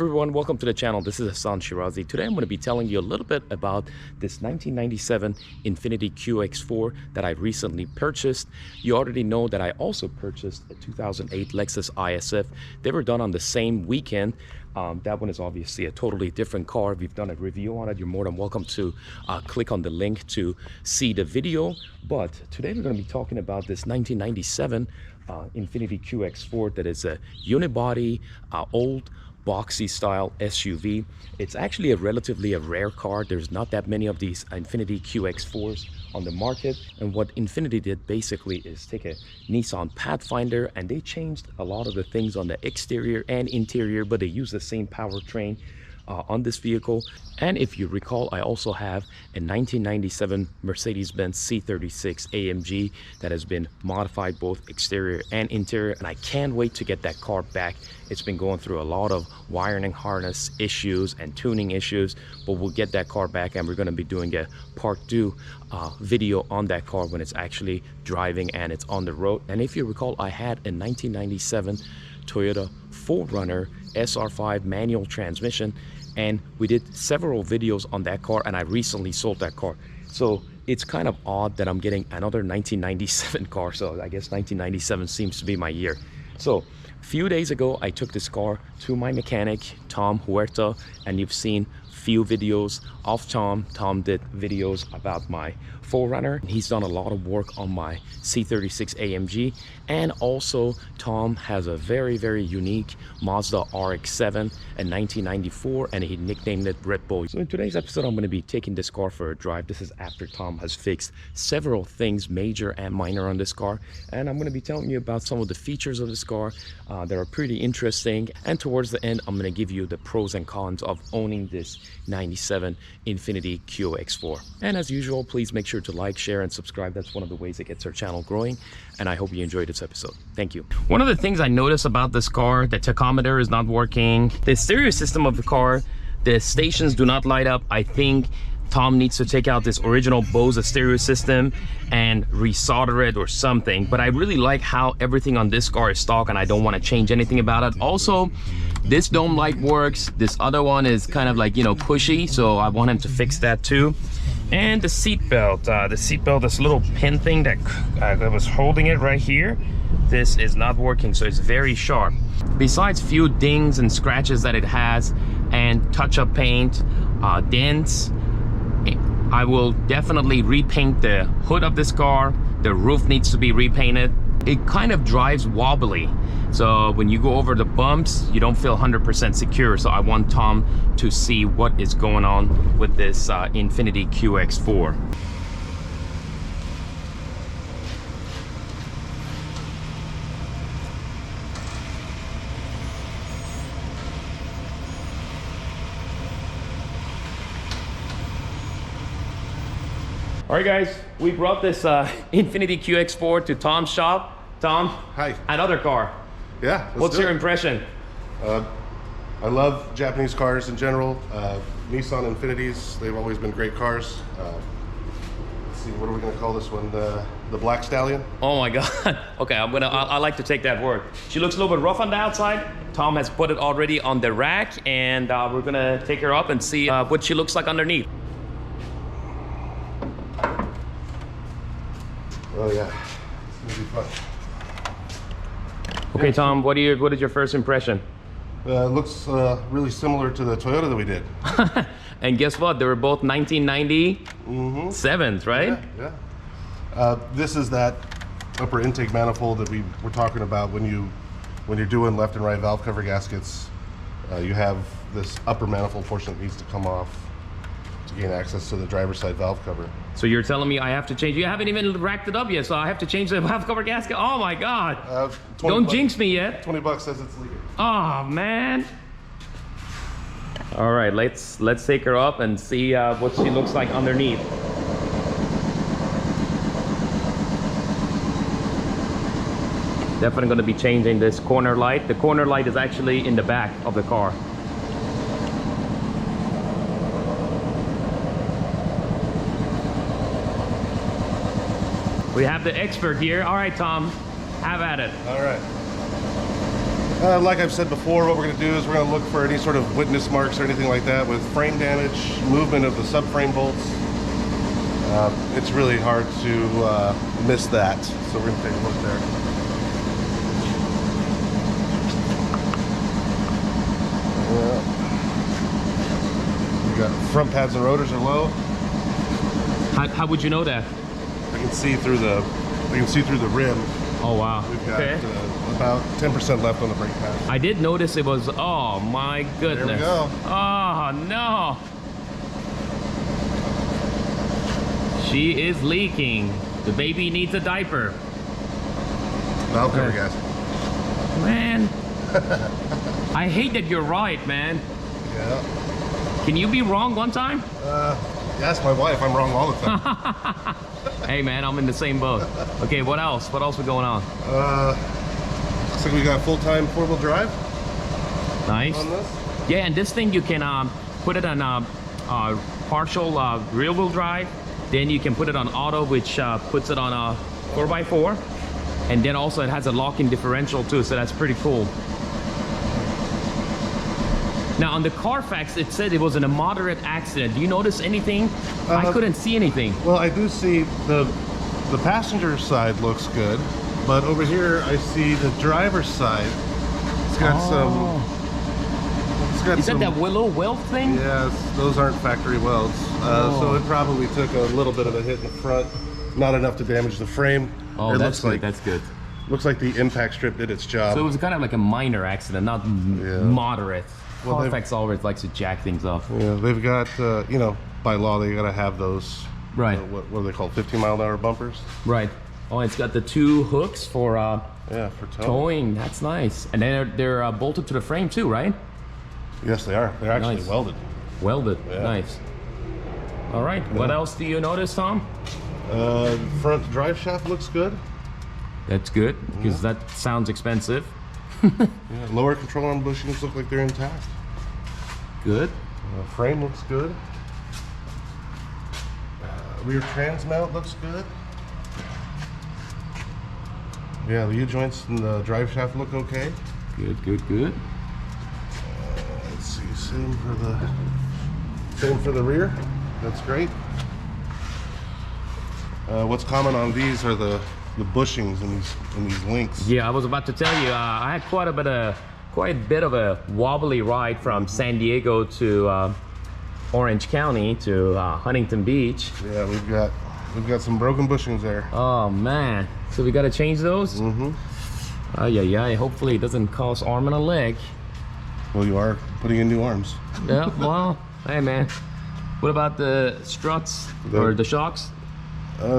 everyone, welcome to the channel. This is Hassan Shirazi. Today I'm going to be telling you a little bit about this 1997 Infiniti QX4 that I recently purchased. You already know that I also purchased a 2008 Lexus ISF. They were done on the same weekend. That one is obviously a totally different car. We've done a review on it. You're more than welcome to click on the link to see the video. But today we're going to be talking about this 1997 Infiniti QX4 that is a unibody, old Boxy style SUV. It's actually a relatively rare car. There's not that many of these Infiniti QX4s on the market. And what Infiniti did basically is take a Nissan Pathfinder and they changed a lot of the things on the exterior and interior, but they use the same powertrain on this vehicle. And if you recall, I also have a 1997 Mercedes-Benz C36 AMG that has been modified both exterior and interior, and I can't wait to get that car back. It's been going through a lot of wiring harness issues and tuning issues, but we'll get that car back, and we're going to be doing a part 2 video on that car when it's actually driving and it's on the road. And if you recall, I had a 1997 Toyota 4Runner SR5 manual transmission, and we did several videos on that car, and I recently sold that car. So it's kind of odd that I'm getting another 1997 car. So I guess 1997 seems to be my year. So a few days ago, I took this car to my mechanic, Tom Huerta, and you've seen few videos of Tom. Tom did videos about my 4Runner. He's done a lot of work on my C36 AMG, and also Tom has a very unique Mazda RX-7 in 1994, and he nicknamed it Red Bull. So in today's episode, I'm going to be taking this car for a drive. This is after Tom has fixed several things, major and minor, on this car, and I'm going to be telling you about some of the features of this car that are pretty interesting. And towards the end, I'm going to give you the pros and cons of owning this 97 Infiniti QX4. And as usual, please make sure to like, share, and subscribe. That's one of the ways it gets our channel growing, and I hope you enjoyed this episode. Thank you. One of the things I noticed about this car, the tachometer is not working. The stereo system of the car, the stations do not light up. I think Tom needs to take out this original Bose stereo system and resolder it or something. But I really like how everything on this car is stock, and I don't want to change anything about it. Also, this dome light works. This other one is kind of like, you know, pushy, so I want him to fix that too. And the seat belt, this little pin thing that was holding it right here, this is not working, so it's very sharp. Besides few dings and scratches that it has and touch-up paint, dents, I will definitely repaint the hood of this car. The roof needs to be repainted. It kind of drives wobbly, so when you go over the bumps, you don't feel 100% secure. So I want Tom to see what is going on with this Infiniti QX4. All right, guys, we brought this Infiniti QX4 to Tom's shop. Tom, hi. Another car. Yeah. What's your impression? I love Japanese cars in general. Nissan Infinitis, they've always been great cars. Let's see, what are we going to call this one? The Black Stallion? Oh my God. Okay, I like to take that word. She looks a little bit rough on the outside. Tom has put it already on the rack, and we're going to take her up and see what she looks like underneath. Oh yeah, it's gonna be fun. Okay, Tom, what is your first impression? It looks really similar to the Toyota that we did. And guess what? They were both 1997s, right? Yeah. This is that upper intake manifold that we were talking about when you're doing left and right valve cover gaskets. You have this upper manifold portion that needs to come off to gain access to the driver's side valve cover. So you're telling me I have to change? You haven't even racked it up yet, so I have to change the valve cover gasket? Oh my God! Don't jinx me yet. $20 says it's leaking. Oh man! All right, let's take her up and see what she looks like underneath. Definitely going to be changing this corner light. The corner light is actually in the back of the car. We have the expert here. All right, Tom, have at it. All right. Like I've said before, what we're going to do is we're going to look for any sort of witness marks or anything like that with frame damage, movement of the subframe bolts. It's really hard to miss that, so we're going to take a look there. We got front pads and rotors are low. How would you know that? I can see through the rim. Oh wow. We've got about 10% left on the brake pad. I did notice it was, oh my goodness. There we go. Oh no. She is leaking. The baby needs a diaper. Valve cover gasket. Man. I hate that you're right, man. Yeah. Can you be wrong one time? Ask my wife. I'm wrong all the time. Hey man, I'm in the same boat. Okay, what else? What else is going on? Looks like we got full-time four-wheel drive. Nice. On this. Yeah, and this thing you can put it on partial rear-wheel drive. Then you can put it on auto, which puts it on a 4x4. And then also it has a lock-in differential too, so that's pretty cool. Now on the Carfax, it said it was in a moderate accident. Do you notice anything? I couldn't see anything. Well, I do see the passenger side looks good, but over here I see the driver's side. It's got some. It's got Is that that willow weld thing? Yeah, those aren't factory welds, so it probably took a little bit of a hit in the front, not enough to damage the frame. Oh, it that's looks good. Like, that's good. Looks like the impact strip did its job. So it was kind of like a minor accident, not moderate. Well, Carfax always likes to jack things up. Yeah, they've got, you know, by law they gotta have those. Right. What are they called? 15-mile-an-hour bumpers. Right. Oh, it's got the two hooks for for towing. That's nice. And then they're bolted to the frame too, right? Yes, they are. They're actually Nice. welded. Welded. Yeah. Nice. All right. What else do you notice, Tom? Front drive shaft looks good. That's good because that sounds expensive. Yeah, lower control arm bushings look like they're intact. Good. Frame looks good. Rear trans mount looks good. Yeah, the U-joints and the drive shaft look okay. Good, good, good. Let's see, same for the rear. That's great. What's common on these are the bushings in these links. Yeah, I was about to tell you, I had quite a bit of a wobbly ride from San Diego to Orange County to Huntington Beach. Yeah, we've got some broken bushings there. Oh man, so we got to change those. Yeah. Hopefully it doesn't cause arm and a leg. Well, you are putting in new arms. Yeah. Well, hey man, what about the struts or the shocks?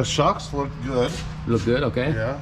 Shocks look good. Look good. Okay. Yeah.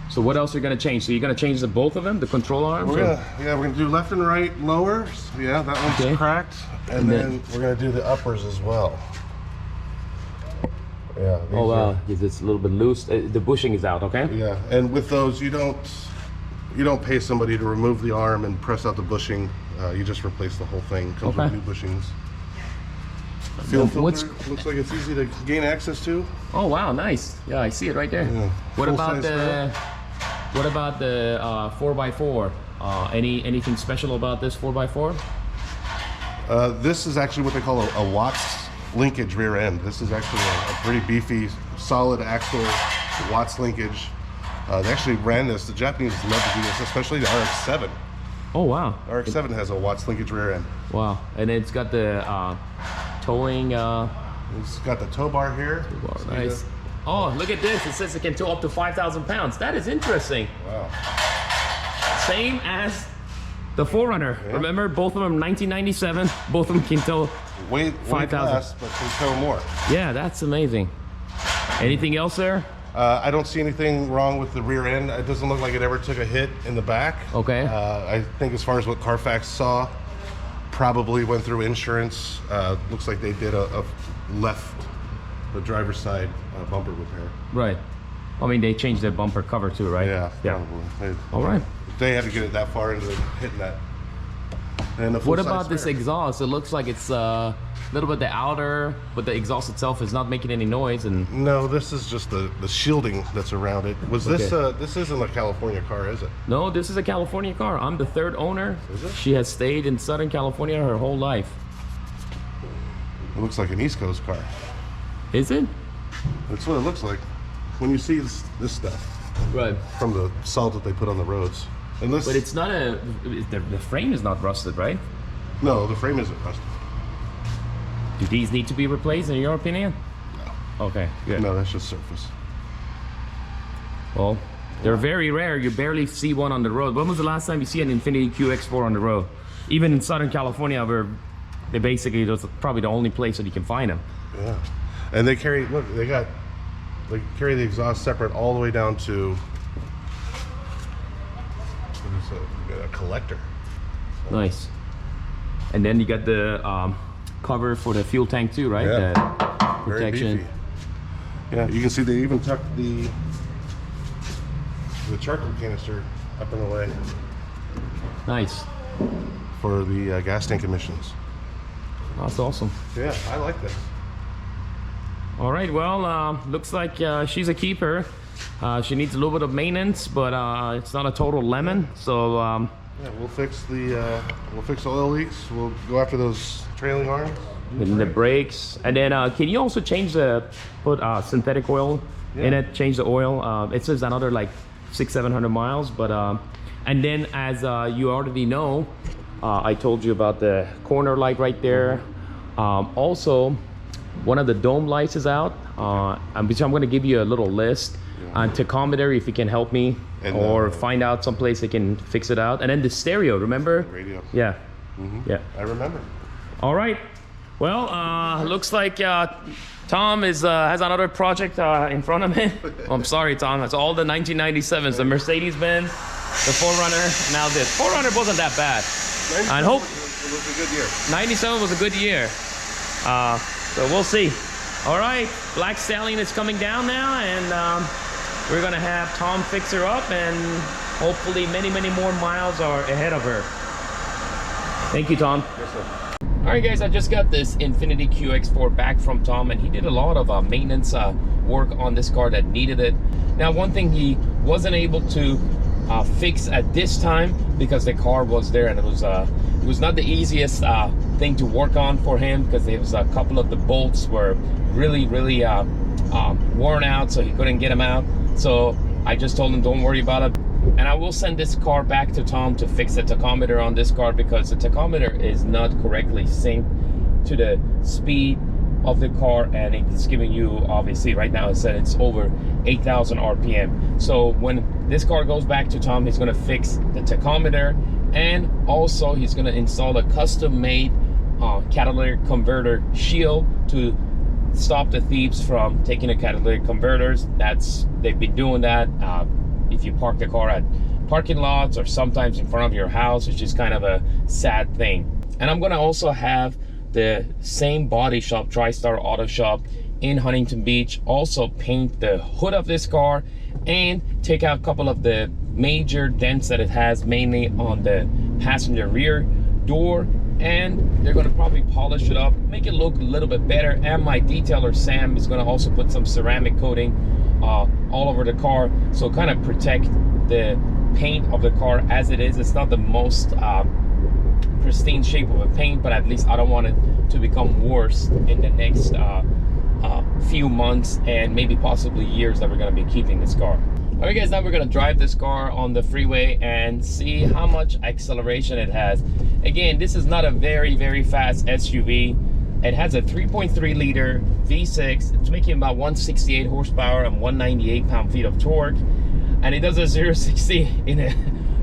So what else are you gonna change? So you're gonna change both of them, the control arms? We're gonna do left and right lowers. Yeah, that one's cracked, and then we're gonna do the uppers as well. Yeah. Oh wow, it's a little bit loose. The bushing is out. Okay. Yeah, and with those, you don't pay somebody to remove the arm and press out the bushing. You just replace the whole thing. Comes with new bushings. Fuel filter looks like it's easy to gain access to. Oh wow, nice. Yeah, I see it right there. Yeah. What about the 4x4? Anything special about this 4x4? This is actually what they call a Watts linkage rear end. This is actually a pretty beefy, solid axle Watts linkage. They actually ran this. The Japanese love to do this, especially the RX-7. Oh wow. RX-7 has a Watts linkage rear end. Wow, and it's got the towing. It's got the tow bar here. Nice. Oh, look at this. It says it can tow up to 5,000 pounds. That is interesting. Wow. Same as the 4Runner. Yeah. Remember, both of them 1997. Both of them can tow weight 5,000. less, but can tow more. Yeah, that's amazing. Anything else there? I don't see anything wrong with the rear end. It doesn't look like it ever took a hit in the back. Okay. I think as far as what Carfax saw, probably went through insurance. Looks like they did the driver's side bumper repair. Right. I mean, they changed their bumper cover too, right? Yeah, probably. All right. They had to get it that far into hitting that And a What full-size about this spare. exhaust? It looks like it's a little bit the outer, but the exhaust itself is not making any noise. And No, this is just the shielding that's around it. Was this this isn't a California car, is it? no, this is a California car. I'm the third owner. Is it? She has stayed in Southern California her whole life. It looks like an East Coast car. Is it? That's what it looks like when you see this stuff Right. from the salt that they put on the roads. And this, But it's not the frame is not rusted, right? no, the frame isn't rusted. Do these need to be replaced in your opinion? No. Okay, good. No, that's just surface. Well, they're very rare. You barely see one on the road. When was the last time you see an Infiniti QX4 on the road? Even in Southern California, where they basically, that's probably the only place that you can find them. Yeah. And they carry, look, they carry the exhaust separate all the way down to a collector. Nice. And then you got the cover for the fuel tank too, right? Yeah. The Very protection. beefy. Yeah, you can see they even tucked the charcoal canister up and away Nice. for the gas tank emissions. That's awesome. Yeah, I like this. All right, well, looks like she's a keeper. She needs a little bit of maintenance, but it's not a total lemon. So Yeah, we'll fix the oil leaks. We'll go after those trailing arms. and the brakes, and then can you also put synthetic oil in it? Change the oil. It says another like 600-700 miles, but and then as you already know, I told you about the corner light right there. Also, one of the dome lights is out, which I'm going to give you a little list. On tachometer, if you can help me, And, or find out someplace they can fix it out. And then the stereo, remember? Radio. Yeah. Yeah. I remember. All right. Well, looks like Tom has another project in front of him. Oh, I'm sorry, Tom. It's all the 1997s, the Mercedes-Benz, the 4Runner. Now this 4Runner wasn't that bad. I hope It was a good year. 97 was a good year. So we'll see. All right, Black Stallion is coming down now, and we're gonna have Tom fix her up, and hopefully many more miles are ahead of her. Thank you, Tom. Yes, sir. All right, guys, I just got this Infiniti QX4 back from Tom, and he did a lot of maintenance work on this car that needed it. Now, one thing he wasn't able to fix at this time, because the car was there, and it was not the easiest thing to work on for him, because there was a couple of the bolts were really worn out, so he couldn't get them out. So I just told him, don't worry about it. And I will send this car back to Tom to fix the tachometer on this car, because the tachometer is not correctly synced to the speed of the car, and it's giving you, obviously right now it said it's over 8,000 RPM. So when this car goes back to Tom, he's going to fix the tachometer, and also he's going to install a custom-made catalytic converter shield to stop the thieves from taking the catalytic converters. They've been doing that if you park the car at parking lots or sometimes in front of your house, which is kind of a sad thing. And I'm gonna also have the same body shop, TriStar Auto Shop in Huntington Beach, also paint the hood of this car and take out a couple of the major dents that it has, mainly on the passenger rear door, and they're going to probably polish it up, make it look a little bit better. And my detailer Sam is going to also put some ceramic coating all over the car, so kind of protect the paint of the car as it is. It's not the most pristine shape of a paint, but at least I don't want it to become worse in the next few months and maybe possibly years that we're going to be keeping this car. All right, guys, now we're going to drive this car on the freeway and see how much acceleration it has. Again, this is not a very fast SUV. It has a 3.3 liter V6. It's making about 168 horsepower and 198 pound-feet of torque, and it does a 0-60 in a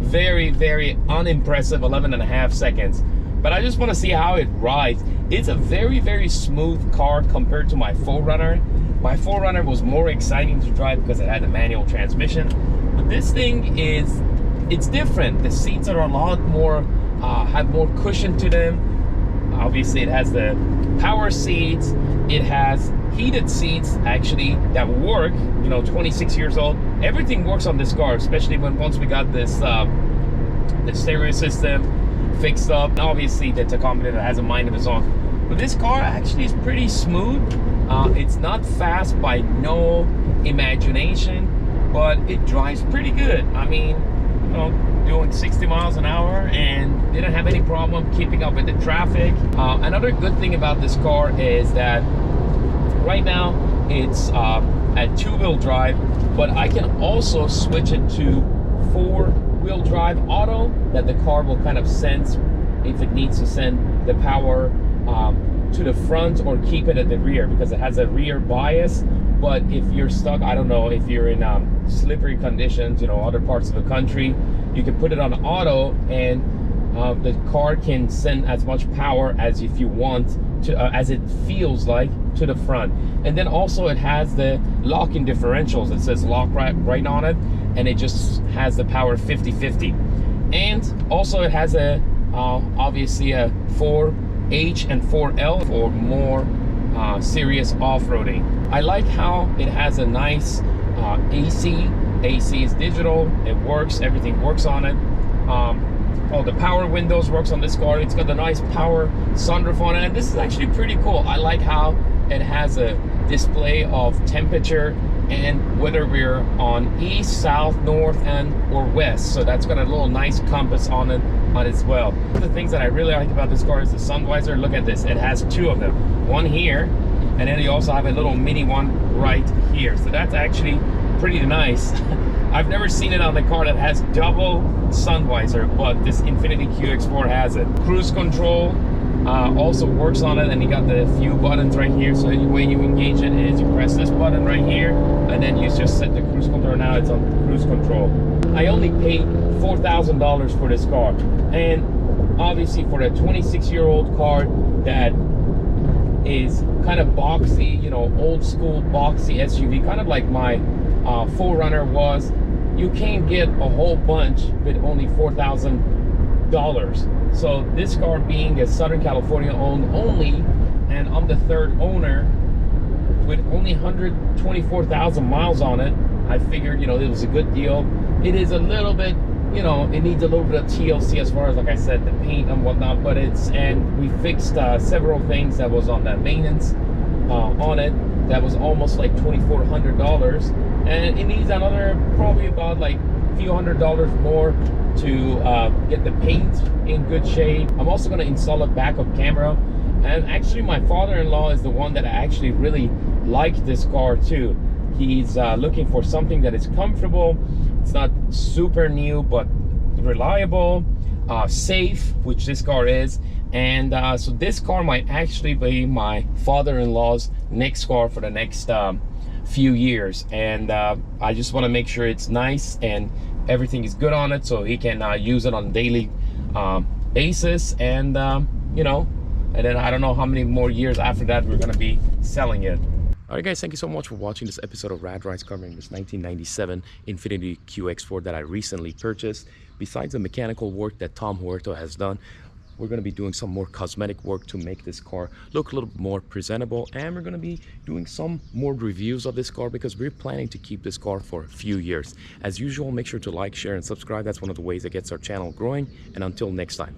very unimpressive 11.5 seconds. But I just want to see how it rides. It's a very smooth car compared to my 4Runner. My 4Runner was more exciting to drive because it had a manual transmission, but this thing it's different. The seats are a lot more have more cushion to them. Obviously, it has the power seats. It has heated seats actually that work. You know, 26 years old. Everything works on this car, especially once we got this the stereo system, fixed up. And obviously the tachometer that has a mind of its own. But this car actually is pretty smooth. It's not fast by no imagination, but it drives pretty good. I mean, you know, doing 60 miles an hour and didn't have any problem keeping up with the traffic. Another good thing about this car is that right now it's at two-wheel drive, but I can also switch it to four-wheel drive auto, that the car will kind of sense if it needs to send the power to the front or keep it at the rear, because it has a rear bias. But if you're stuck, I don't know, if you're in slippery conditions, you know, other parts of the country, you can put it on auto, and the car can send as much power as if you want to, as it feels like, to the front. And then also it has the locking differentials. It says lock right on it, and it just has the power 50-50. And also it has a obviously a 4H and 4L for more serious off-roading. I like how it has a nice AC. AC is digital, it works, everything works on it. All the power windows works on this car. It's got the nice power sunroof on it, and this is actually pretty cool. I like how it has a display of temperature and whether we're on east, south, north, and or west. So that's got a little nice compass on it as well. One of the things that I really like about this car is the sun visor. Look at this, it has two of them, one here, and then you also have a little mini one right here. So that's actually pretty nice. I've never seen it on the car that has double sun visor, but this Infiniti QX4 has it. Cruise control also works on it, and you got the few buttons right here. So the way you engage it is you press this button right here, and then you just set the cruise control. Now it's on cruise control. I only paid $4,000 for this car, and obviously for a 26-year-old car that is kind of boxy, you know, old school boxy SUV, kind of like my 4Runner was, you can't get a whole bunch with only $4,000. So this car being a Southern California owned only, and I'm the third owner with only 124,000 miles on it, I figured, you know, it was a good deal. It is a little bit, you know, it needs a little bit of TLC as far as, like I said, the paint and whatnot, but and we fixed several things that was on the maintenance on it that was almost like $2,400, and it needs another probably about like a few $100 more to get the paint in good shape. I'm also going to install a backup camera, and actually my father-in-law is the one that actually really liked this car too. He's looking for something that is comfortable, it's not super new but reliable, safe, which this car is. And so this car might actually be my father-in-law's next car for the next few years, and I just want to make sure it's nice and everything is good on it, so he can use it on a daily basis. And you know, and then I don't know how many more years after that we're going to be selling it. All right, guys, thank you so much for watching this episode of Rad Rides covering this 1997 Infiniti QX4 that I recently purchased. Besides the mechanical work that Tom Huerta has done, we're going to be doing some more cosmetic work to make this car look a little more presentable, and we're going to be doing some more reviews of this car because we're planning to keep this car for a few years. As usual, make sure to like, share, and subscribe. That's one of the ways that gets our channel growing. And until next time.